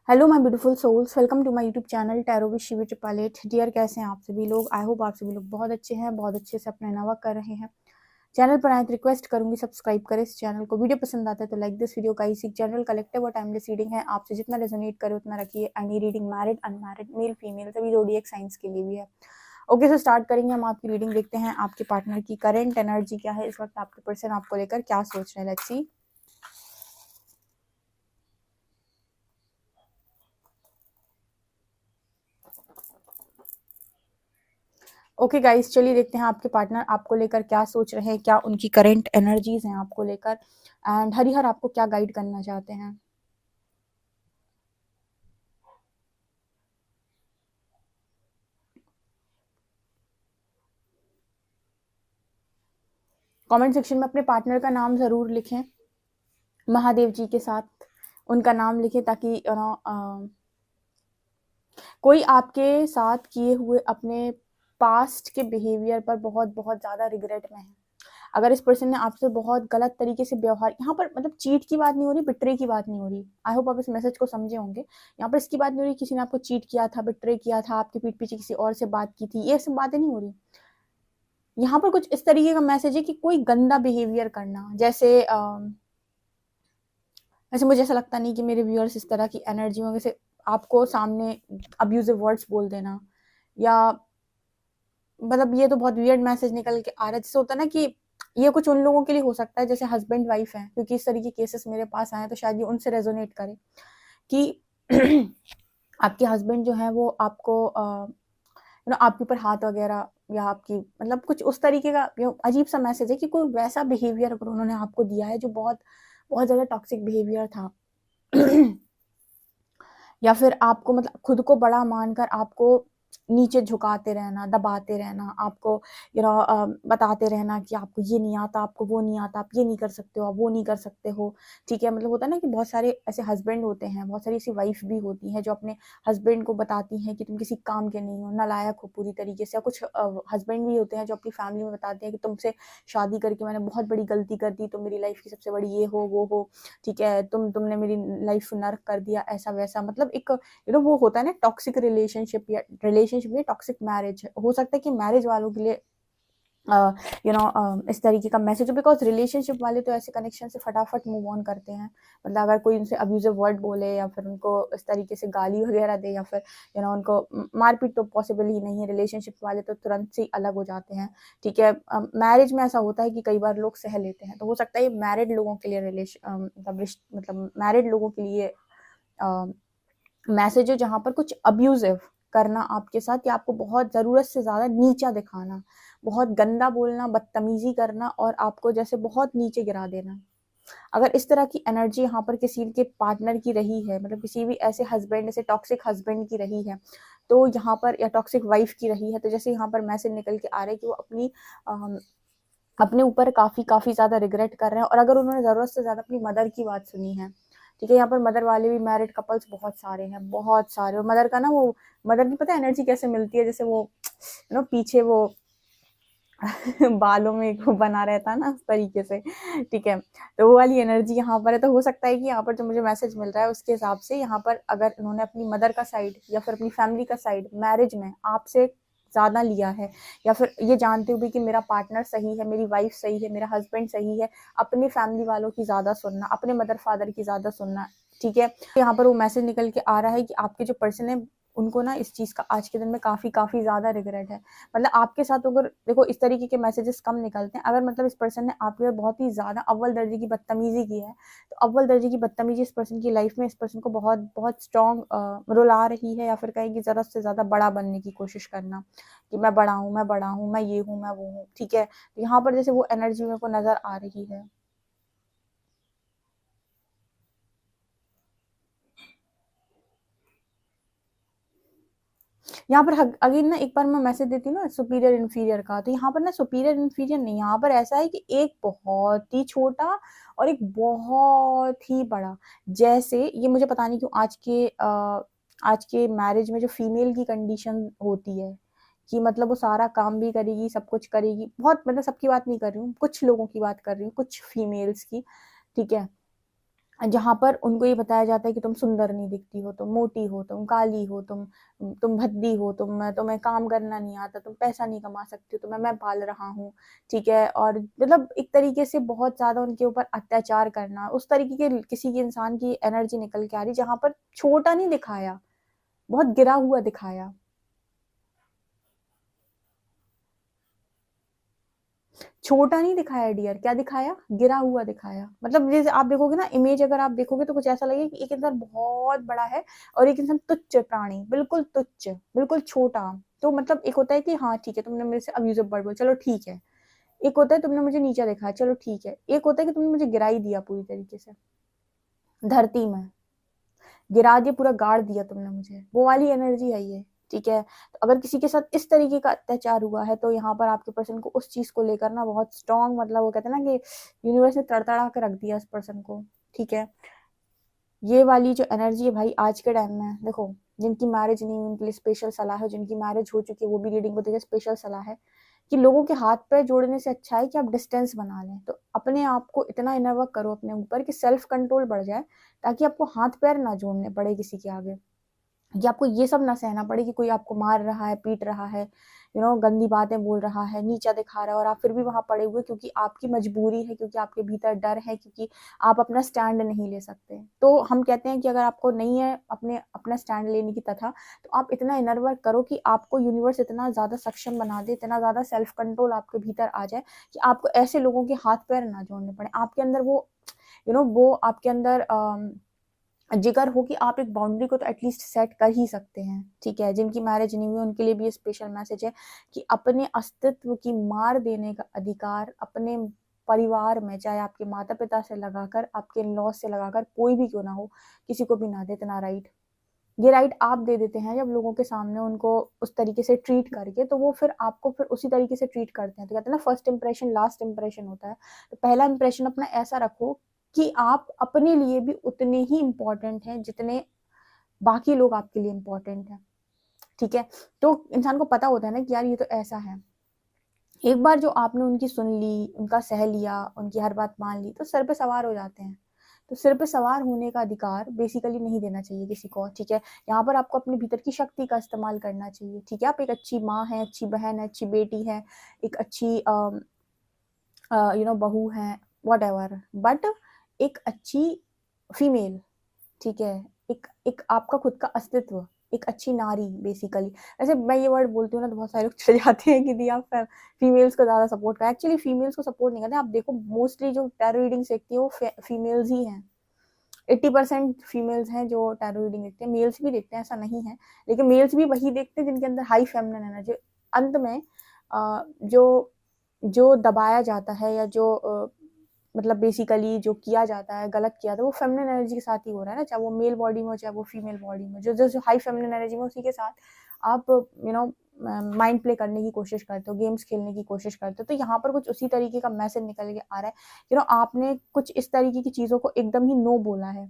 Hello my beautiful souls, welcome to my YouTube channel tarot with Shivi triple 8। Dear, कैसे हैं आप सभी लोग? आई होप आप सभी लोग बहुत अच्छे हैं, बहुत अच्छे से अपना नवा कर रहे हैं। चैनल पर आए तो रिक्वेस्ट करूंगी सब्सक्राइब करें इस चैनल को। वीडियो पसंद आता है तो लाइक दिस वीडियो। गाइस, एक जनरल कलेक्टिव और टाइमलेस रीडिंग है, आपसे जितना रेजोनेट करे उतना रखिए। एंड ये reading married, unmarried, male female सभी ज़ोडिएक साइंस के लिए भी है। ओके, सो स्टार्ट करेंगे हम आपकी रीडिंग। देखते हैं आपके पार्टनर की करंट एनर्जी क्या है, इस वक्त आपके पर्सन आपको लेकर क्या सोच रहे हैं। Let's see. ओके गाइस, चलिए देखते हैं आपके पार्टनर आपको लेकर क्या सोच रहे हैं, क्या उनकी करंट एनर्जीज हैं आपको लेकर। एंड हरिहर आपको क्या गाइड करना चाहते हैं। कमेंट सेक्शन में अपने पार्टनर का नाम ज़रूर लिखें, महादेव जी के साथ उनका नाम लिखें, ताकि कोई आपके साथ किए हुए अपने पास्ट के बिहेवियर पर बहुत बहुत ज़्यादा रिग्रेट में है। अगर इस पर्सन ने आपसे बहुत गलत तरीके से व्यवहार, यहाँ पर मतलब चीट की बात नहीं हो रही, बिट्रे की बात नहीं हो रही। आई होप आप इस मैसेज को समझे होंगे। यहाँ पर इसकी बात नहीं हो रही किसी ने आपको चीट किया था, बिट्रे किया था, आपके पीठ पीछे किसी और से बात की थी, ये सब बातें नहीं हो रही। यहाँ पर कुछ इस तरीके का मैसेज है कि कोई गंदा बिहेवियर करना, जैसे वैसे मुझे ऐसा लगता नहीं कि मेरे व्यूअर्स इस तरह की एनर्जी में, जैसे आपको सामने अब्यूजिव वर्ड्स बोल देना, या मतलब ये तो बहुत वियर्ड मैसेज निकल के आ रहा है। जैसे होता है ना कि ये कुछ उन लोगों के लिए हो सकता है जैसे हस्बैंड वाइफ है, क्योंकि इस तरीके केसेस मेरे पास आए हैं, तो शायद ये उनसे रेजोनेट करे कि आपके हस्बैंड जो है वो आपको आपके ऊपर हाथ वगैरह, या आपकी मतलब कुछ उस तरीके का अजीब सा मैसेज है कि कोई वैसा बिहेवियर अगर उन्होंने आपको दिया है जो बहुत बहुत ज़्यादा टॉक्सिक बिहेवियर था। या फिर आपको मतलब खुद को बड़ा मानकर आपको नीचे झुकाते रहना, दबाते रहना, आपको बताते रहना कि आपको ये नहीं आता, आपको वो नहीं आता, आप ये नहीं कर सकते हो, आप वो नहीं कर सकते हो। ठीक है, मतलब होता है ना कि बहुत सारे ऐसे हस्बैंड होते हैं, बहुत सारी ऐसी वाइफ भी होती हैं जो अपने हस्बैंड को बताती हैं कि तुम किसी काम के नहीं हो, नालायक हो पूरी तरीके से। या कुछ हस्बैंड भी होते हैं जो अपनी फैमिली में बताते हैं कि तुमसे शादी करके मैंने बहुत बड़ी गलती कर दी, तुम मेरी लाइफ की सबसे बड़ी ये हो वो हो, ठीक है, तुमने मेरी लाइफ नर्क कर दिया, ऐसा वैसा। मतलब एक वो होता है ना टॉक्सिक रिलेशनशिप, या रिलेशनशिप में टॉक्सिक मैरिज हो सकता है कि मैरिज वालों के लिए इस तरीके का मैसेज, बिकॉज रिलेशनशिप वाले तो ऐसे कनेक्शन से फटाफट मूव ऑन करते हैं। मतलब अगर कोई उनसे अब्यूजिव वर्ड बोले, या फिर उनको इस तरीके से गाली वगैरह दे, या फिर उनको मारपीट, तो पॉसिबल ही नहीं है। रिलेशनशिप वाले तो तुरंत से अलग हो जाते हैं। ठीक है, मैरिज में ऐसा होता है कि कई बार लोग सह लेते हैं, तो हो सकता है ये मैरिड लोगों के लिए रिलेशन मतलब मैरिड लोगों के लिए मैसेज है, जहाँ पर कुछ अब्यूजिव करना आपके साथ, या आपको बहुत ज़रूरत से ज़्यादा नीचा दिखाना, बहुत गंदा बोलना, बदतमीजी करना, और आपको जैसे बहुत नीचे गिरा देना। अगर इस तरह की एनर्जी यहाँ पर किसी के पार्टनर की रही है, मतलब किसी भी ऐसे हस्बैंड, ऐसे टॉक्सिक हस्बैंड की रही है, तो यहाँ पर, या टॉक्सिक वाइफ की रही है, तो जैसे यहाँ पर मैसेज निकल के आ रहा है कि वो अपने ऊपर काफ़ी काफ़ी ज़्यादा रिग्रेट कर रहे हैं। और अगर उन्होंने ज़रूरत से ज़्यादा अपनी मदर की बात सुनी है, ठीक है, यहाँ पर मदर वाले भी मैरिड कपल्स बहुत सारे हैं, बहुत सारे। और मदर का ना, वो मदर की पता है एनर्जी कैसे मिलती है, जैसे वो पीछे वो बालों में एक वो बना रहता है ना, उस तरीके से। ठीक है, तो वो वाली एनर्जी यहाँ पर है। तो हो सकता है कि यहाँ पर जो मुझे मैसेज मिल रहा है उसके हिसाब से, यहाँ पर अगर उन्होंने अपनी मदर का साइड या फिर अपनी फैमिली का साइड मैरिज में आपसे ज़्यादा लिया है, या फिर ये जानते हुए कि मेरा पार्टनर सही है, मेरी वाइफ सही है, मेरा हस्बैंड सही है, अपनी फैमिली वालों की ज़्यादा सुनना, अपने मदर फादर की ज़्यादा सुनना। ठीक है, यहाँ पर वो मैसेज निकल के आ रहा है कि आपके जो पर्सन है उनको ना इस चीज़ का आज के दिन में काफ़ी काफ़ी ज़्यादा रिग्रेट है। मतलब आपके साथ अगर देखो इस तरीके के मैसेजेस कम निकलते हैं, अगर मतलब इस पर्सन ने आपके साथ बहुत ही ज़्यादा अव्वल दर्जे की बदतमीजी की है, तो अव्वल दर्जे की बदतमीजी इस पर्सन की लाइफ में इस पर्सन को बहुत बहुत स्ट्रॉन्ग रुला रही है, या फिर कहें कि ज़रूरत से ज़्यादा बड़ा बनने की कोशिश करना, कि मैं बड़ा हूँ, मैं बड़ा हूँ, मैं ये हूँ, मैं वो हूँ। ठीक है, तो यहाँ पर जैसे वो एनर्जी मेरे को नज़र आ रही है। यहाँ पर अगेन ना एक बार मैं मैसेज देती हूँ ना सुपीरियर इन्फीरियर का, तो यहाँ पर ना सुपीरियर इन्फीरियर नहीं, यहाँ पर ऐसा है कि एक बहुत ही छोटा और एक बहुत ही बड़ा। जैसे ये मुझे पता नहीं क्यों आज के मैरिज में जो फीमेल की कंडीशन होती है कि मतलब वो सारा काम भी करेगी, सब कुछ करेगी, बहुत मतलब सबकी बात नहीं कर रही हूँ, कुछ लोगों की बात कर रही हूँ, कुछ फीमेल्स की। ठीक है, जहाँ पर उनको ये बताया जाता है कि तुम सुंदर नहीं दिखती हो, तुम मोटी हो, तुम काली हो, तुम भद्दी हो, तुम्हें काम करना नहीं आता, तुम पैसा नहीं कमा सकती हो, तुम्हें मैं पाल रहा हूँ, ठीक है। और मतलब एक तरीके से बहुत ज़्यादा उनके ऊपर अत्याचार करना, उस तरीके के किसी के इंसान की एनर्जी निकल के आ रही, जहाँ पर छोटा नहीं दिखाया, बहुत गिरा हुआ दिखाया। छोटा नहीं दिखाया डियर, क्या दिखाया? गिरा हुआ दिखाया। मतलब जैसे आप देखोगे ना इमेज, अगर आप देखोगे तो कुछ ऐसा लगेगा कि एक इंसान बहुत बड़ा है और एक इंसान तुच्छ प्राणी, बिल्कुल तुच्छ, बिल्कुल छोटा। तो मतलब एक होता है कि हाँ ठीक है, तुमने मेरे से अब्यूजिव वर्ड बोला, चलो ठीक है। एक होता है तुमने मुझे नीचा दिखाया, चलो ठीक है। एक होता है कि तुमने मुझे गिरा ही दिया पूरी तरीके से धरती में, गिरा दिया, पूरा गाड़ दिया तुमने मुझे, वो वाली एनर्जी है ये, ठीक है। तो अगर किसी के साथ इस तरीके का अत्याचार हुआ है तो यहाँ पर आपके पर्सन को उस चीज को लेकर ना बहुत स्ट्रांग, मतलब वो कहते हैं ना कि यूनिवर्स ने तड़तड़ा के रख दिया उस पर्सन को, ठीक है। ये वाली जो एनर्जी है भाई आज के टाइम में देखो, जिनकी मैरिज नहीं हुई उनके लिए स्पेशल सलाह है, जिनकी मैरिज हो चुकी है वो भी रीडिंग को देखिए, स्पेशल सलाह है कि लोगों के हाथ पैर जोड़ने से अच्छा है कि आप डिस्टेंस बना लें। तो अपने आप को इतना इनर वर्क करो अपने ऊपर कि सेल्फ कंट्रोल बढ़ जाए, ताकि आपको हाथ पैर ना जोड़ने पड़े किसी के आगे, कि आपको ये सब ना सहना पड़े कि कोई आपको मार रहा है, पीट रहा है, गंदी बातें बोल रहा है, नीचा दिखा रहा है, और आप फिर भी वहां पड़े हुए, क्योंकि आपकी मजबूरी है, क्योंकि आपके भीतर डर है, क्योंकि आप अपना स्टैंड नहीं ले सकते। तो हम कहते हैं कि अगर आपको नहीं है अपना स्टैंड लेने की तथा, तो आप इतना इनर वर्क करो कि आपको यूनिवर्स इतना ज्यादा सक्षम बना दे, इतना ज्यादा सेल्फ कंट्रोल आपके भीतर आ जाए कि आपको ऐसे लोगों के हाथ पैर ना जोड़ने पड़े। आपके अंदर वो वो आपके अंदर जिगर हो कि आप एक बाउंड्री को तो एटलीस्ट सेट कर ही सकते हैं, ठीक है। जिनकी मैरिज नहीं हुई उनके लिए भी ये स्पेशल मैसेज है कि अपने अस्तित्व की मार देने का अधिकार अपने परिवार में, चाहे आपके माता पिता से लगाकर, आपके इन लॉज से लगाकर, कोई भी क्यों ना हो, किसी को भी ना दे इतना राइट। ये राइट आप दे देते हैं जब लोगों के सामने उनको उस तरीके से ट्रीट करके, तो वो फिर आपको फिर उसी तरीके से ट्रीट करते हैं। तो कहते हैं ना, फर्स्ट इंप्रेशन लास्ट इंप्रेशन होता है। तो पहला इंप्रेशन अपना ऐसा रखो कि आप अपने लिए भी उतने ही इम्पोर्टेंट हैं जितने बाकी लोग आपके लिए इम्पोर्टेंट हैं, ठीक है। तो इंसान को पता होता है ना कि यार ये तो ऐसा है। एक बार जो आपने उनकी सुन ली, उनका सह लिया, उनकी हर बात मान ली, तो सर पे सवार हो जाते हैं। तो सिर पे सवार होने का अधिकार बेसिकली नहीं देना चाहिए किसी को, ठीक है। यहाँ पर आपको अपने भीतर की शक्ति का इस्तेमाल करना चाहिए, ठीक है। आप एक अच्छी माँ है, अच्छी बहन है, अच्छी बेटी है, एक अच्छी बहू है, वट एवर, बट एक अच्छी फीमेल, ठीक है। एक एक आपका खुद का अस्तित्व, एक अच्छी नारी बेसिकली। वैसे मैं ये वर्ड बोलती हूँ ना तो बहुत सारे लोग चले जाते हैं कि दी आप फीमेल्स को ज्यादा सपोर्ट कर, एक्चुअली फीमेल्स को सपोर्ट नहीं करते। आप देखो मोस्टली जो टैरो रीडिंग्स देखती है वो फीमेल्स ही हैं। 80% फीमेल्स हैं जो टैरो रीडिंग देखते हैं, मेल्स भी देखते हैं, ऐसा नहीं है। लेकिन मेल्स भी वही देखते हैं जिनके अंदर हाई फेमिनिन एनर्जी। अंत में जो जो दबाया जाता है या जो मतलब बेसिकली जो किया जाता है, गलत किया था, वो फेमिनिन एनर्जी के साथ ही हो रहा है ना, चाहे वो मेल बॉडी में हो चाहे वो फीमेल बॉडी में। जो हाई फेमिनिन एनर्जी में, उसी के साथ आप माइंड प्ले करने की कोशिश करते हो, गेम्स खेलने की कोशिश करते हो। तो यहाँ पर कुछ उसी तरीके का मैसेज निकल के आ रहा है। आपने कुछ इस तरीके की चीजों को एकदम ही नो बोला है।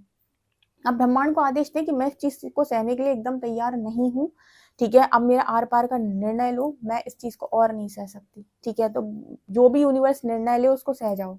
आप ब्रह्मांड को आदेश दें कि मैं इस चीज को सहने के लिए एकदम तैयार नहीं हूँ, ठीक है। अब मेरा आर पार का निर्णय लो, मैं इस चीज को और नहीं सह सकती, ठीक है। तो जो भी यूनिवर्स निर्णय ले उसको सह जाओ।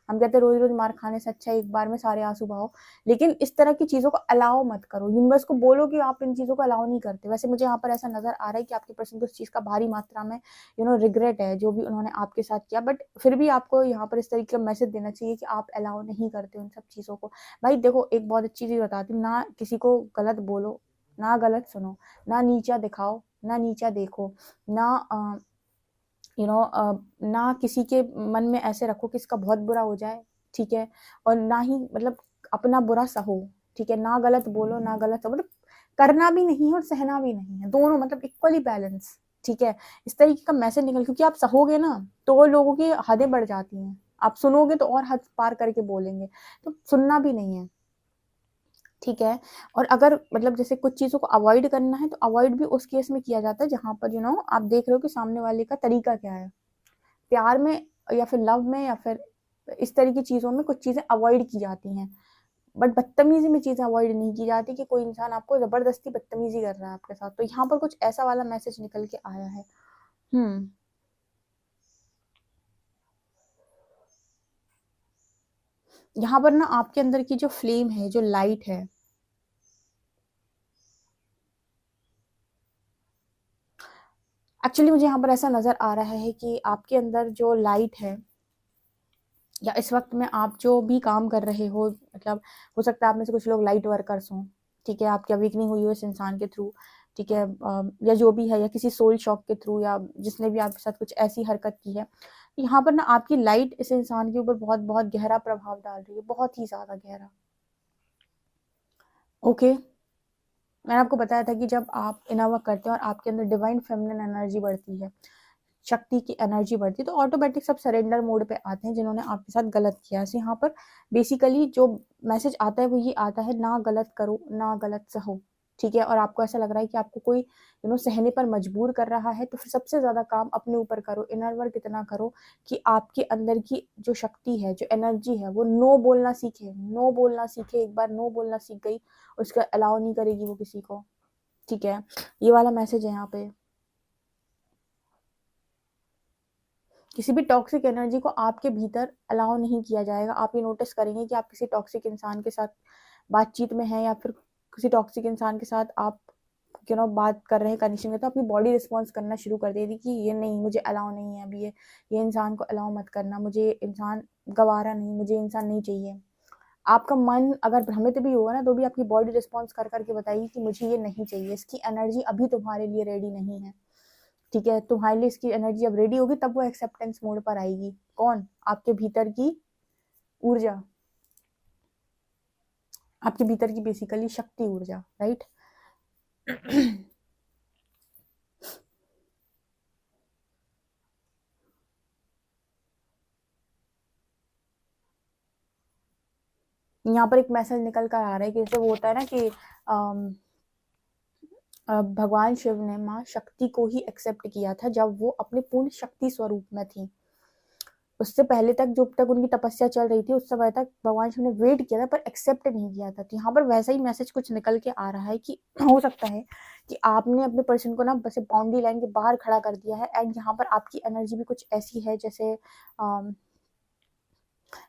हम कहते हैं रोज रोज मार खाने से अच्छा एक बार में सारे आंसू बहाओ, लेकिन इस तरह की चीजों को अलाउ मत करो। यूनिवर्स को बोलो कि आप इन चीजों को अलाउ नहीं करते। वैसे मुझे यहाँ पर ऐसा नजर आ रहा है कि आपके पर्सन को इस चीज का भारी मात्रा में रिग्रेट है जो भी उन्होंने आपके साथ किया, बट फिर भी आपको यहाँ पर इस तरीके का मैसेज देना चाहिए कि आप अलाउ नहीं करते उन सब चीजों को। भाई देखो, एक बहुत अच्छी चीज बताती हूँ, ना किसी को गलत बोलो, ना गलत सुनो, ना नीचा दिखाओ, ना नीचा देखो, ना ना किसी के मन में ऐसे रखो कि इसका बहुत बुरा हो जाए, ठीक है। और ना ही मतलब अपना बुरा सहो, ठीक है। ना गलत बोलो, ना गलत सहो, मतलब करना भी नहीं है और सहना भी नहीं है, दोनों मतलब इक्वली बैलेंस, ठीक है। इस तरीके का मैसेज निकल, क्योंकि आप सहोगे ना तो लोगों की हदें बढ़ जाती हैं, आप सुनोगे तो और हद पार करके बोलेंगे, तो सुनना भी नहीं है, ठीक है। और अगर मतलब जैसे कुछ चीजों को अवॉइड करना है तो अवॉइड भी उस केस में किया जाता है जहां पर आप देख रहे हो कि सामने वाले का तरीका क्या है। प्यार में या फिर लव में या फिर इस तरह की चीजों में कुछ चीजें अवॉइड की जाती हैं, बट बदतमीजी में चीजें अवॉइड नहीं की जाती कि कोई इंसान आपको जबरदस्ती बदतमीजी कर रहा है आपके साथ। तो यहाँ पर कुछ ऐसा वाला मैसेज निकल के आया है। हम्म। यहाँ पर ना आपके अंदर की जो फ्लेम है, जो लाइट है, एक्चुअली मुझे यहाँ पर ऐसा नज़र आ रहा है कि आपके अंदर जो लाइट है, या इस वक्त में आप जो भी काम कर रहे हो, मतलब हो सकता है आप में से कुछ लोग लाइट वर्कर्स हों, ठीक है, आपकी अवेकनिंग हुई हो इस इंसान के थ्रू, ठीक है, या जो भी है, या किसी सोल शॉक के थ्रू, या जिसने भी आपके साथ कुछ ऐसी हरकत की है, यहाँ पर ना आपकी लाइट इस इंसान के ऊपर बहुत बहुत गहरा प्रभाव डाल रही है, बहुत ही ज़्यादा गहरा। ओके, मैंने आपको बताया था कि जब आप इनर वर्क करते हैं और आपके अंदर डिवाइन फेमिनिन एनर्जी बढ़ती है, शक्ति की एनर्जी बढ़ती है, तो ऑटोमेटिक सब सरेंडर मोड पे आते हैं जिन्होंने आपके साथ गलत किया है। यहाँ पर बेसिकली जो मैसेज आता है वो ये आता है, ना गलत करो, ना गलत सहो, ठीक है, और आपको ऐसा लग रहा है कि आपको कोई सहने पर मजबूर कर रहा है, तो फिर सबसे ज्यादा काम अपने ऊपर करो, इनर वर्क इतना करो कि आपके अंदर की जो शक्ति है, जो एनर्जी है, वो नो बोलना सीखे, नो बोलना सीखे। एक बार नो बोलना सीख गई, उसका अलाउ नहीं करेगी वो किसी को, ठीक है। ये वाला मैसेज है यहाँ पे। किसी भी टॉक्सिक एनर्जी को आपके भीतर अलाउ नहीं किया जाएगा। आप ये नोटिस करेंगे कि आप किसी टॉक्सिक इंसान के साथ बातचीत में हैं, या फिर किसी टॉक्सिक इंसान के साथ आप बात कर रहे हैं, कनेक्शन में, तो अपनी बॉडी रिस्पॉन्स करना शुरू कर देगी कि ये नहीं, मुझे अलाउ नहीं है अभी, ये इंसान को अलाउ मत करना, मुझे इंसान गवारा नहीं, मुझे इंसान नहीं चाहिए। आपका मन अगर भ्रमित भी होगा ना, तो भी आपकी बॉडी रिस्पॉन्स कर करके बताएगी कि मुझे ये नहीं चाहिए, इसकी एनर्जी अभी तुम्हारे लिए रेडी नहीं है, ठीक है। तुम्हारे लिए इसकी एनर्जी अब रेडी होगी, तब वो एक्सेप्टेंस मोड पर आएगी। कौन? आपके भीतर की ऊर्जा, आपके भीतर की बेसिकली शक्ति ऊर्जा, राइट। यहाँ पर एक मैसेज निकल कर आ रहा है कि जैसे वो होता है ना कि भगवान शिव ने माँ शक्ति को ही एक्सेप्ट किया था जब वो अपने पूर्ण शक्ति स्वरूप में थी। उससे पहले तक, जब तक उनकी तपस्या चल रही थी, उस समय तक भगवान शिव ने वेट किया था पर एक्सेप्ट नहीं किया था। तो यहाँ पर वैसा ही मैसेज कुछ निकल के आ रहा है कि हो सकता है कि आपने अपने पर्सन को ना बस बाउंड्री लाइन के बाहर खड़ा कर दिया है, एंड यहाँ पर आपकी एनर्जी भी कुछ ऐसी है जैसे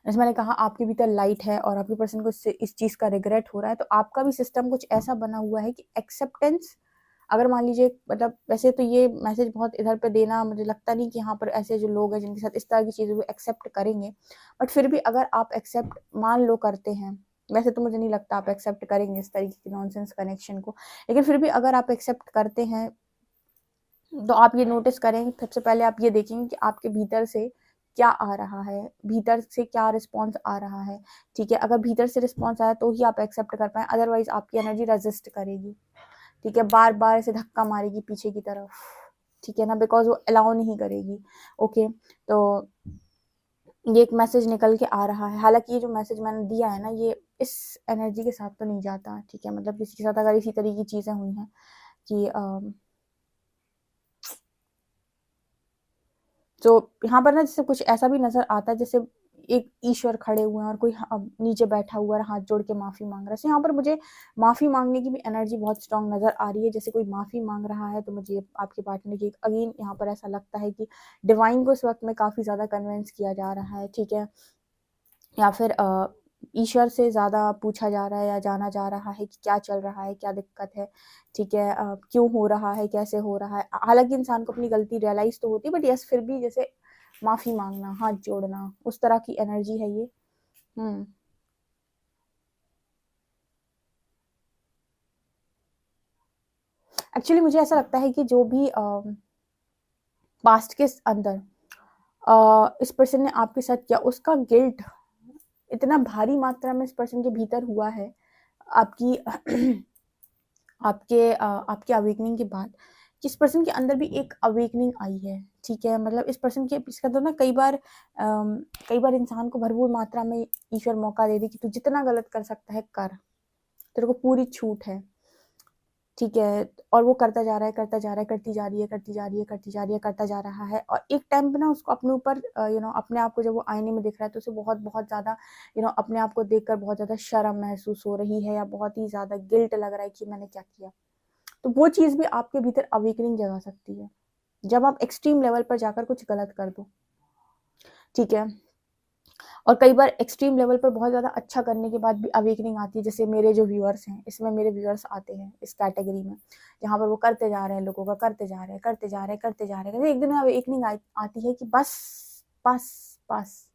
जैसे मैंने कहा, आपके भीतर लाइट है और आपके पर्सन को इस चीज का रिग्रेट हो रहा है, तो आपका भी सिस्टम कुछ ऐसा बना हुआ है कि एक्सेप्टेंस, अगर मान लीजिए, मतलब वैसे तो ये मैसेज बहुत इधर पे देना मुझे लगता नहीं कि यहाँ पर ऐसे जो लोग हैं जिनके साथ इस तरह की चीजें वो एक्सेप्ट करेंगे, बट फिर भी अगर आप एक्सेप्ट मान लो करते हैं, वैसे तो मुझे नहीं लगता आप एक्सेप्ट करेंगे इस तरीके की नॉनसेंस कनेक्शन को, लेकिन फिर भी अगर आप एक्सेप्ट करते हैं, तो आप ये नोटिस करेंगे, सबसे पहले आप ये देखेंगे कि आपके भीतर से क्या आ रहा है, भीतर से क्या रिस्पॉन्स आ रहा है, ठीक है। अगर भीतर से रिस्पॉन्स आया तो ही आप एक्सेप्ट कर पाए, अदरवाइज आपकी एनर्जी रेजिस्ट करेगी, ठीक है, बार बार ऐसे धक्का मारेगी पीछे की तरफ, ठीक है ना, बिकॉज वो अलाउ नहीं करेगी। ओके, तो ये एक मैसेज निकल के आ रहा है। हालांकि ये जो मैसेज मैंने दिया है ना, ये इस एनर्जी के साथ तो नहीं जाता, ठीक है, मतलब किसी के साथ अगर इसी तरीके की चीजें हुई हैं कि तो यहाँ पर ना जैसे कुछ ऐसा भी नजर आता है जैसे एक ईश्वर खड़े हुए हैं और कोई नीचे बैठा हुआ है, हाथ जोड़ के माफी मांग रहा है। यहाँ पर मुझे माफी मांगने की भी एनर्जी बहुत स्ट्रांग नजर आ रही है, जैसे कोई माफी मांग रहा है, तो मुझे आपके पार्टनर की अगेन यहाँ पर ऐसा लगता है कि डिवाइन को इस वक्त में काफी ज्यादा कन्विंस किया जा रहा है, ठीक है, या फिर ईश्वर से ज़्यादा पूछा जा रहा है या जाना जा रहा है कि क्या चल रहा है, क्या दिक्कत है, ठीक है, क्यों हो रहा है, कैसे हो रहा है। हालांकि इंसान को अपनी गलती रियलाइज तो होती है, बट यस फिर भी जैसे माफी मांगना, हाथ जोड़ना, उस तरह की एनर्जी है ये। एक्चुअली मुझे ऐसा लगता है कि जो भी पास्ट के अंदर इस पर्सन ने आपके साथ किया, उसका गिल्ट इतना भारी मात्रा में इस पर्सन के भीतर हुआ है आपकी आपके अवेकनिंग के बाद, जिस पर्सन के अंदर भी एक अवेकनिंग आई है, ठीक है, मतलब इस पर्सन के इसका तो ना कई बार इंसान को भरपूर मात्रा में ईश्वर मौका दे दे कि तू जितना गलत कर सकता है कर, तेरे को पूरी छूट है, ठीक है, और वो करता जा रहा है, करता जा रहा है, करती जा रही है, करती जा रही है, करती जा रही है, करता जा रहा है, और एक टाइम पे ना उसको अपने ऊपर अपने आप को जब वो आईने में दिख रहा है, तो उसे बहुत बहुत ज्यादा अपने आप को देखकर बहुत ज्यादा शर्म महसूस हो रही है, या बहुत ही ज्यादा गिल्ट लग रहा है कि मैंने क्या किया। तो वो चीज भी आपके भीतर अवेकनिंग जगा सकती है जब आप एक्सट्रीम लेवल पर जाकर कुछ गलत कर दो, ठीक है। और कई बार एक्सट्रीम लेवल पर बहुत ज़्यादा अच्छा करने के बाद भी अवेकनिंग आती है। जैसे मेरे जो व्यूअर्स हैं, इसमें मेरे व्यूअर्स आते हैं इस कैटेगरी में, जहाँ पर वो करते जा रहे हैं, लोगों का करते जा रहे हैं, करते जा रहे हैं, करते जा रहे हैं। एक दिन अवेकनिंग आती है कि बस बस बस,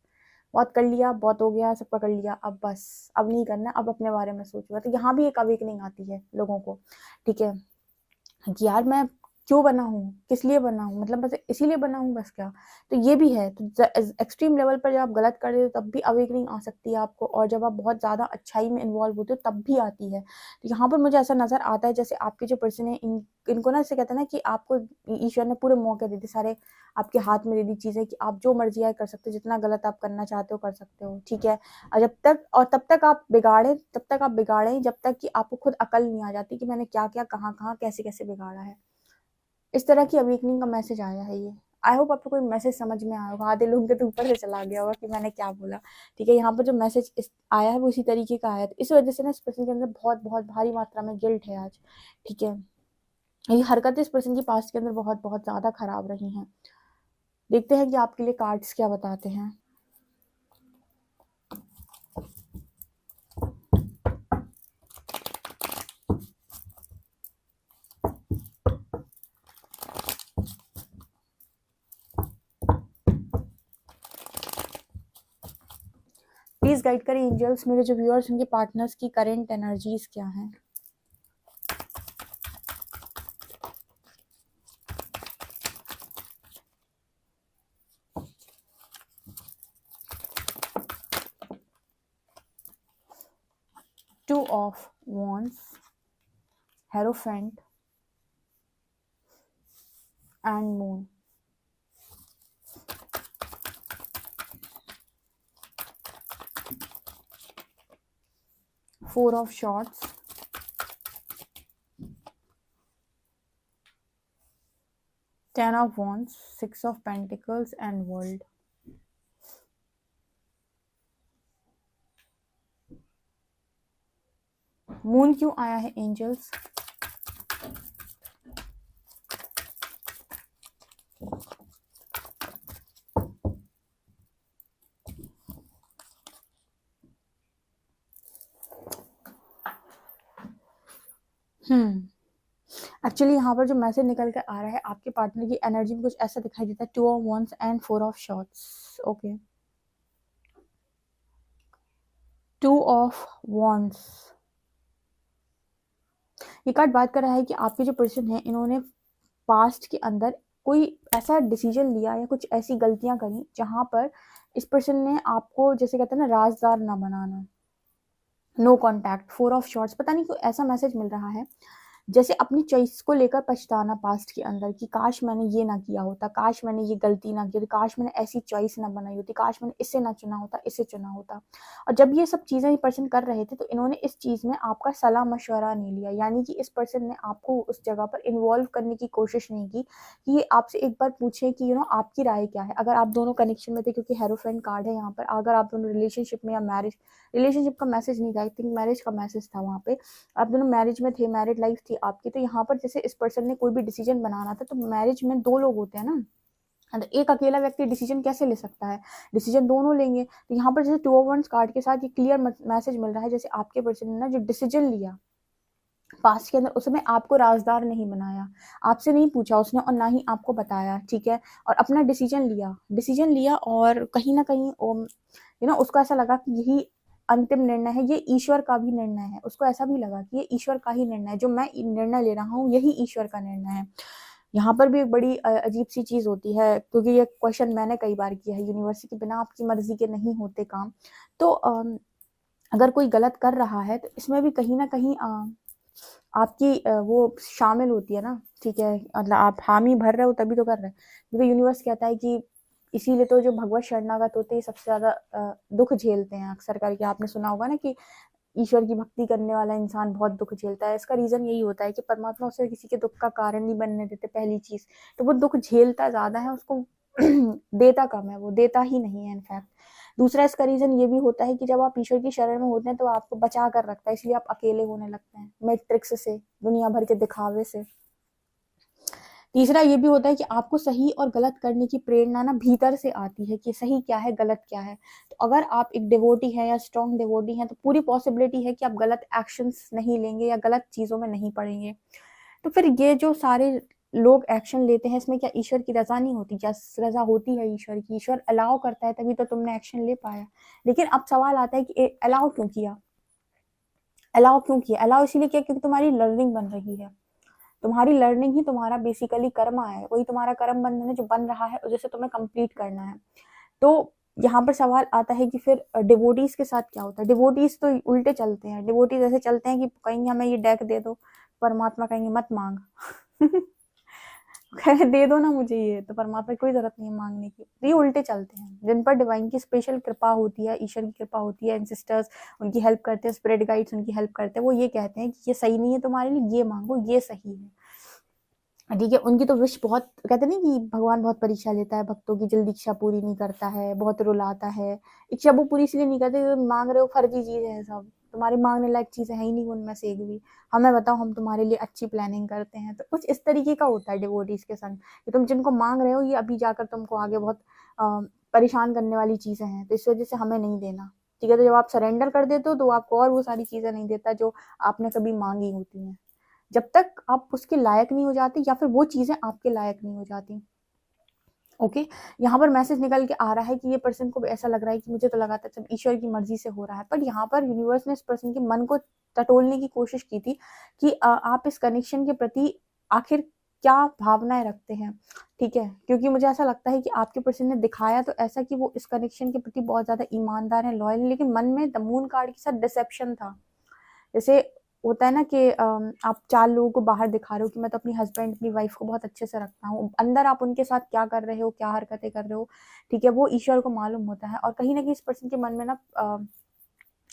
बहुत कर लिया, बहुत हो गया, सब पकड़ लिया, अब बस, अब नहीं करना, अब अपने बारे में सोचो। तो यहाँ भी एक अवेकनिंग आती है लोगों को, ठीक है, कि यार मैं क्यों बना हूँ, किस लिए बना हूँ, मतलब बस इसीलिए बना हूँ बस क्या। तो ये भी है। तो एक्सट्रीम लेवल पर जब आप गलत कर रहे हो तब भी अवेकनिंग आ सकती है आपको, और जब आप बहुत ज़्यादा अच्छाई में इन्वॉल्व होते हो तब भी आती है। तो यहाँ पर मुझे ऐसा नज़र आता है जैसे आपके जो पर्सन है, इनको ना, ऐसे कहते हैं ना कि आपको ईश्वर ने पूरे मौके दे दिए, सारे आपके हाथ में दे दी चीज़ें कि आप जो मर्जी आए कर सकते हो, जितना गलत आप करना चाहते हो कर सकते हो, ठीक है। और तब तक आप बिगाड़े जब तक कि आपको खुद अकल नहीं आ जाती कि मैंने क्या क्या, कहाँ कहाँ, कैसे कैसे बिगाड़ा है। इस तरह की अवेकनिंग का मैसेज आया है ये। आई होप आपको कोई मैसेज समझ में आया होगा। आधे लोगों के तो ऊपर से चला गया होगा कि मैंने क्या बोला, ठीक है। यहाँ पर जो मैसेज आया है वो इसी तरीके का आया है। तो इस वजह से ना इस पर्सन के अंदर बहुत बहुत भारी मात्रा में गिल्ट है आज, ठीक है। ये हरकतें इस पर्सन की पास्ट के अंदर बहुत बहुत ज़्यादा खराब रही हैं। देखते हैं कि आपके लिए कार्ड्स क्या बताते हैं। प्लीज गाइड करें एंजल्स, मेरे जो व्यूअर्स, उनके पार्टनर्स की करंट एनर्जीज क्या हैं। Two of wands, hierophant and moon. Four of shorts, 10 of wands, 6 of pentacles and world. Moon क्यों आया है एंजल्स? एक्चुअली यहाँ पर जो मैसेज निकल कर आ रहा है आपके पार्टनर की एनर्जी में कुछ ऐसा दिखाई देता है, 2 of wands and 4 of shorts. Okay, 2 of wands, ये कार्ड बात कर रहा है कि आपके जो पर्सन है, इन्होंने पास्ट के अंदर कोई ऐसा डिसीजन लिया या कुछ ऐसी गलतियां करी जहां पर इस पर्सन ने आपको, जैसे कहते हैं ना, राजदार ना बनाना, नो कॉन्टैक्ट। 4 ऑफ शॉर्ट्स, पता नहीं क्यों ऐसा मैसेज मिल रहा है जैसे अपनी चॉइस को लेकर पछताना पास्ट के अंदर, कि काश मैंने ये ना किया होता, काश मैंने ये गलती ना की होती, काश मैंने ऐसी चॉइस ना बनाई होती, काश मैंने इसे ना चुना होता, इसे चुना होता। और जब ये सब चीज़ें ये पर्सन कर रहे थे तो इन्होंने इस चीज़ में आपका सलाह मशवरा नहीं लिया, यानी कि इस पर्सन ने आपको उस जगह पर इन्वॉल्व करने की कोशिश नहीं की कि ये आपसे एक बार पूछे कि आपकी राय क्या है। अगर आप दोनों कनेक्शन में थे, क्योंकि हेरोफेंट कार्ड है यहाँ पर, अगर आप दोनों रिलेशनशिप में या रिलेशनशिप का मैसेज नहीं था, आई थिंक मैरिज का मैसेज था, वहाँ पे आप दोनों मैरिज में थे, मैरिड लाइफ थी आपकी। तो यहाँ पर जैसे इस पर्सन ने कोई भी डिसीजन बनाना था, तो मैरिज में 2 लोग होते हैं ना, तो एक अकेला व्यक्ति डिसीजन कैसे ले सकता है, डिसीजन दोनों लेंगे। तो यहाँ पर जैसे 2 of wands कार्ड के साथ ये क्लियर मैसेज मिल रहा है, जैसे आपके पर्सन ने ना जो डिसीजन लिया पास्ट के अंदर, उसमें आपको राजदार नहीं बनाया, आपसे नहीं पूछा उसने और ना ही आपको बताया, ठीक है। और अपना डिसीजन लिया और कहीं ना कहीं उसको ऐसा लगा कि यही अंतिम निर्णय है, ये ईश्वर का भी निर्णय है। उसको ऐसा भी लगा कि ये ईश्वर का ही निर्णय है, जो मैं निर्णय ले रहा हूँ यही ईश्वर का निर्णय है। यहाँ पर भी एक बड़ी अजीब सी चीज होती है, क्योंकि ये क्वेश्चन मैंने कई बार किया है, यूनिवर्स के बिना आपकी मर्जी के नहीं होते काम। तो अगर कोई गलत कर रहा है तो इसमें भी कहीं ना कहीं आपकी वो शामिल होती है ना, ठीक है। मतलब आप हामी भर रहे हो तभी तो कर रहे हैं, क्योंकि यूनिवर्स कहता है कि इसीलिए तो जो भगवत शरणागत होते हैं सबसे ज्यादा दुख झेलते हैं अक्सर करके। आपने सुना होगा ना कि ईश्वर की भक्ति करने वाला इंसान बहुत दुख झेलता है। इसका रीजन यही होता है कि परमात्मा उसे किसी के दुख का कारण नहीं बनने देते, पहली चीज। तो वो दुख झेलता ज्यादा है, उसको देता कम है, वो देता ही नहीं है इनफैक्ट। दूसरा इसका रीजन ये भी होता है कि जब आप ईश्वर की शरण में होते हैं तो आपको बचा कर रखता है, इसलिए आप अकेले होने लगते हैं, मैट्रिक्स से, दुनिया भर के दिखावे से। तीसरा ये भी होता है कि आपको सही और गलत करने की प्रेरणा ना भीतर से आती है कि सही क्या है, गलत क्या है। तो अगर आप एक डिवोटी हैं या स्ट्रॉन्ग डिवोटी हैं, तो पूरी पॉसिबिलिटी है कि आप गलत एक्शंस नहीं लेंगे या गलत चीज़ों में नहीं पड़ेंगे। तो फिर ये जो सारे लोग एक्शन लेते हैं, इसमें क्या ईश्वर की रज़ा नहीं होती? क्या रज़ा होती है ईश्वर की? ईश्वर अलाउ करता है तभी तो तुमने एक्शन ले पाया। लेकिन अब सवाल आता है कि अलाउ क्यों किया? अलाउ क्यों किया? अलाउ इसीलिए किया क्योंकि तुम्हारी लर्निंग बन रही है। तुम्हारी लर्निंग ही तुम्हारा बेसिकली कर्म है, वही तुम्हारा कर्म बंधन है जो बन रहा है और जैसे तुम्हें कंप्लीट करना है। तो यहाँ पर सवाल आता है कि फिर डिवोटीज के साथ क्या होता है? डिवोटीज तो उल्टे चलते हैं। डिवोटीज ऐसे चलते हैं कि कहेंगे हमें ये डेक दे दो, परमात्मा कहेंगे मत मांग। दे दो ना मुझे ये, तो परमात्मा की कोई जरूरत नहीं है मांगने की। तो ये उल्टे चलते हैं। जिन पर डिवाइन की स्पेशल कृपा होती है, ईश्वर की कृपा होती है, एंसेस्टर्स उनकी हेल्प करते हैं, स्पिरिट गाइड्स उनकी हेल्प करते हैं, वो ये कहते हैं कि ये सही नहीं है तुम्हारे लिए, ये मांगो, ये सही है। ठीक है, उनकी तो विश बहुत, कहते नहीं कि भगवान बहुत परीक्षा लेता है भक्तों की, जल्दी इच्छा पूरी नहीं करता है, बहुत रुलाता है। इच्छा वो पूरी इसलिए नहीं करते, मांग रहे हो फर्जी चीजें हैं सब, तुम्हारी मांगने लायक चीजें है ही नहीं उनमें से एक भी। हमें बताओ, हम तुम्हारे लिए अच्छी प्लानिंग करते हैं। तो कुछ इस तरीके का होता है डिवोटीज के संग, कि तुम जिनको मांग रहे हो ये अभी जाकर तुमको आगे बहुत परेशान करने वाली चीजें हैं, तो इस वजह से हमें नहीं देना। ठीक है, तो जब आप सरेंडर कर देते हो तो आपको और वो सारी चीजें नहीं देता जो आपने कभी मांगी होती हैं, जब तक आप उसके लायक नहीं हो जाते या फिर वो चीजें आपके लायक नहीं हो जाती। ओके, यहाँ पर मैसेज निकल के आ रहा है कि ये पर्सन को ऐसा लग रहा है कि मुझे तो लगा था सब ईश्वर की मर्जी से हो रहा है, पर यहाँ पर यूनिवर्स ने इस पर्सन के मन को टटोलने की कोशिश की थी कि आप इस कनेक्शन के प्रति आखिर क्या भावनाएं रखते हैं। ठीक है, क्योंकि मुझे ऐसा लगता है कि आपके पर्सन ने दिखाया तो ऐसा कि वो इस कनेक्शन के प्रति बहुत ज्यादा ईमानदार है, लॉयल है, लेकिन मन में द मून कार्ड के साथ डिसेप्शन था। जैसे होता है ना कि आप 4 लोगों को बाहर दिखा रहे हो कि मैं तो अपनी हस्बैंड, अपनी वाइफ को बहुत अच्छे से रखता हूँ, अंदर आप उनके साथ क्या कर रहे हो, क्या हरकतें कर रहे हो, ठीक है, वो ईश्वर को मालूम होता है। और कहीं ना कहीं इस पर्सन के मन में ना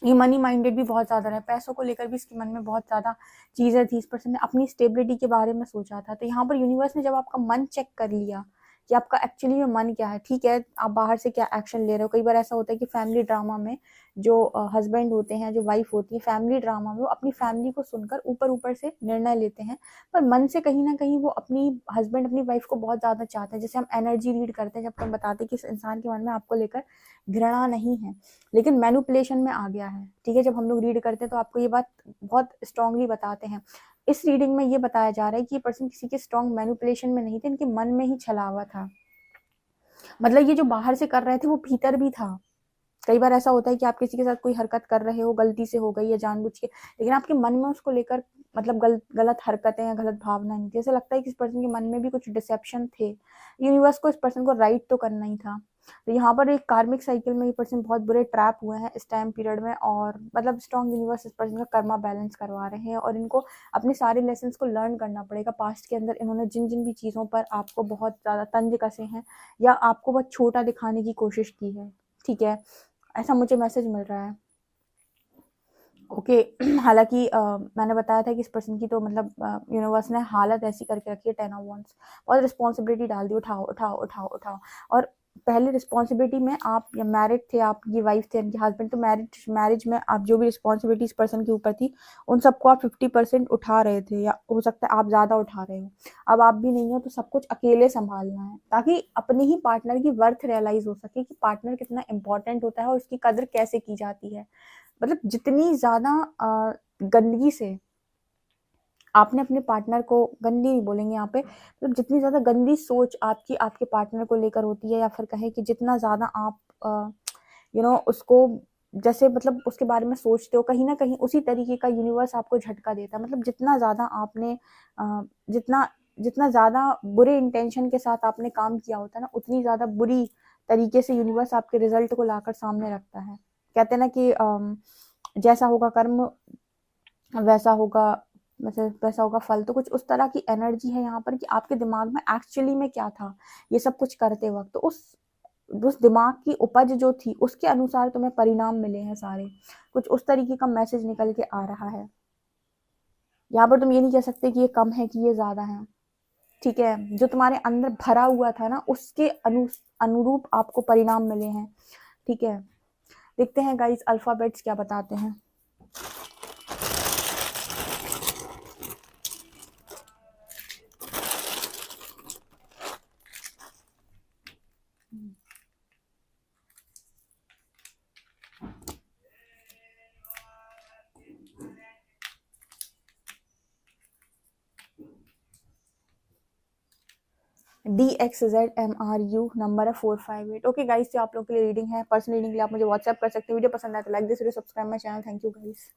ये मनी माइंडेड भी बहुत ज्यादा रहे, पैसों को लेकर भी इसके मन में बहुत ज्यादा चीजें थी। इस पर्सन ने अपनी स्टेबिलिटी के बारे में सोचा था। तो यहाँ पर यूनिवर्स ने जब आपका मन चेक कर लिया कि आपका एक्चुअली में मन क्या है, ठीक है, आप बाहर से क्या एक्शन ले रहे हो। कई बार ऐसा होता है कि फैमिली ड्रामा में जो हस्बैंड होते हैं, जो वाइफ होती है, फैमिली ड्रामा में वो अपनी फैमिली को सुनकर ऊपर ऊपर से निर्णय लेते हैं, पर मन से कहीं ना कहीं वो अपनी हस्बैंड, अपनी वाइफ को बहुत ज्यादा चाहते हैं। जैसे हम एनर्जी रीड करते हैं, जब हम बताते हैं कि इस इंसान के मन में आपको लेकर घृणा नहीं है, लेकिन मैनिपुलेशन में आ गया है। ठीक है, जब हम लोग रीड करते हैं तो आपको ये बात बहुत स्ट्रांगली बताते हैं। इस रीडिंग में ये बताया जा रहा है कि ये पर्सन किसी के स्ट्रॉन्ग मैनिपुलेशन में नहीं थे, इनके मन में ही छला हुआ था। मतलब ये जो बाहर से कर रहे थे वो भीतर भी था। कई बार ऐसा होता है कि आप किसी के साथ कोई हरकत कर रहे हो, गलती से हो गई या जानबूझ के, लेकिन आपके मन में उसको लेकर मतलब गलत हरकतें या गलत भावना नहीं थी। ऐसा लगता है कि इस पर्सन के मन में भी कुछ डिसेप्शन थे। यूनिवर्स को इस पर्सन को राइट तो करना ही था। तो यहाँ पर एक कार्मिक साइकिल में ये पर्सन बहुत बुरे ट्रैप हुए हैं इस टाइम पीरियड में, और मतलब स्ट्रॉन्ग यूनिवर्स इस पर्सन का कर्मा बैलेंस करवा रहे हैं, और इनको अपने सारे लेसन को लर्न करना पड़ेगा। पास्ट के अंदर इन्होंने जिन जिन भी चीज़ों पर आपको बहुत ज़्यादा तंज कसे हैं या आपको बहुत छोटा दिखाने की कोशिश की है, ठीक है, ऐसा मुझे मैसेज मिल रहा है। ओके, हालांकि मैंने बताया था कि इस पर्सन की तो मतलब यूनिवर्स ने हालत ऐसी करके रखी है, 10 ऑफ वंस, बहुत रिस्पॉन्सिबिलिटी डाल दी, उठाओ उठाओ उठाओ उठाओ। और पहले रिस्पॉन्सिबिलिटी में आप या मैरिड थे, आपकी वाइफ थे, इनके हस्बैंड, तो मैरिज में आप जो भी रिस्पॉन्सिबिलिटी इस पर्सन के ऊपर थी उन सबको आप 50% उठा रहे थे, या हो सकता है आप ज़्यादा उठा रहे हो। अब आप भी नहीं हो तो सब कुछ अकेले संभालना है, ताकि अपने ही पार्टनर की वर्थ रियलाइज हो सके कि पार्टनर कितना इंपॉर्टेंट होता है और उसकी कदर कैसे की जाती है। मतलब जितनी ज्यादा गंदगी से आपने अपने पार्टनर को, गंदी नहीं बोलेंगे यहाँ पे, मतलब जितनी ज्यादा गंदी सोच आपकी आपके पार्टनर को लेकर होती है, या फिर कहें कि जितना ज्यादा आप उसको जैसे मतलब उसके बारे में सोचते हो, कहीं ना कहीं उसी तरीके का यूनिवर्स आपको झटका देता है। मतलब जितना ज्यादा आपने जितना जितना ज्यादा बुरे इंटेंशन के साथ आपने काम किया होता है ना, उतनी ज्यादा बुरी तरीके से यूनिवर्स आपके रिजल्ट को लाकर सामने रखता है। कहते हैं ना कि जैसा होगा कर्म वैसा होगा, मतलब वैसा होगा फल। तो कुछ उस तरह की एनर्जी है यहाँ पर कि आपके दिमाग में एक्चुअली में क्या था ये सब कुछ करते वक्त, तो उस दिमाग की उपज जो थी उसके अनुसार तुम्हें परिणाम मिले हैं सारे। कुछ उस तरीके का मैसेज निकल के आ रहा है। यहाँ पर तुम ये नहीं कह सकते कि ये कम है कि ये ज्यादा है। ठीक है, जो तुम्हारे अंदर भरा हुआ था ना उसके अनुरूप आपको परिणाम मिले हैं। ठीक है, देखते हैं गाइस अल्फाबेट्स क्या बताते हैं। DXZMRU, नंबर है 458। ओके गाइस, तो आप लोग के लिए रीडिंग है, पर्सनल रीडिंग के लिए आप मुझे व्हाट्सएप कर सकते हैं। वीडियो पसंद आए तो like this video, subscribe my channel. Thank you guys.